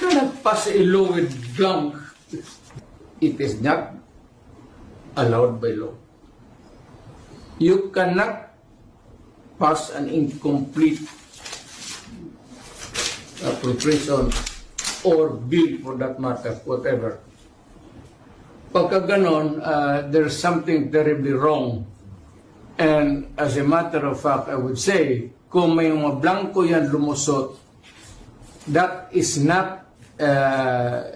cannot pass a law with blank. It is not allowed by law. You cannot pass an incomplete appropriation or bill for that matter, whatever. Pagka ganon, there's something terribly wrong. And as a matter of fact, I would say, kung may mga blanco yan lumusot, that is not a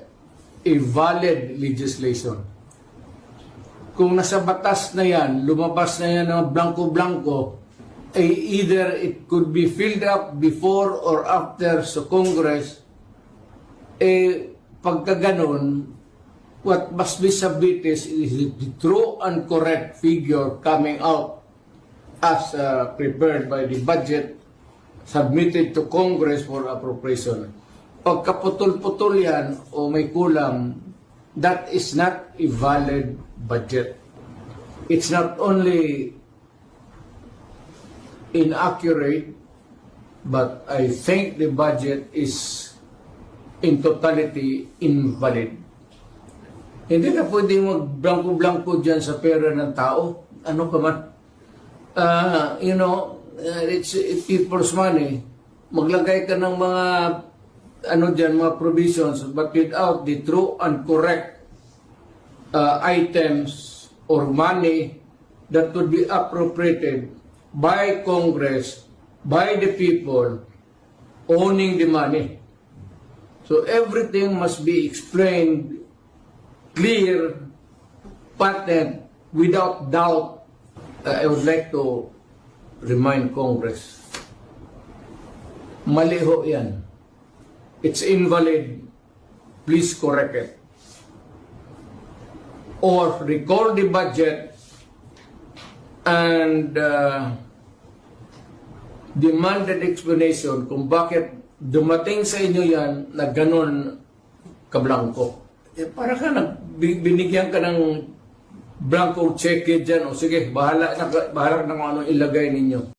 valid legislation. Kung nasa batas na yan, lumabas na yan ng blanco-blanco, either it could be filled up before or after sa Congress, pagka ganon, what must be submitted is the true and correct figure coming out as prepared by the budget submitted to Congress for appropriation. Pagkaputol-putol yan o may kulang, that is not a valid budget. It's not only inaccurate, but I think the budget is in totality invalid. Hindi ka pwede mag-blanco-blanco dyan sa pera ng tao. Ano ka man? It's people's money. Maglagay ka ng mga mga provisions, but without the true and correct items or money that would be appropriated by Congress, by the people owning the money. So everything must be explained clear, patent, without doubt. I would like to remind Congress, mali ho yan. It's invalid. Please correct it. Or recall the budget and demand an explanation kung bakit dumating sa inyo yan na ganon kablangko. Para ka binigyan ka ng blanco check dyan, o sige, bahala na kung ano ilagay ninyo.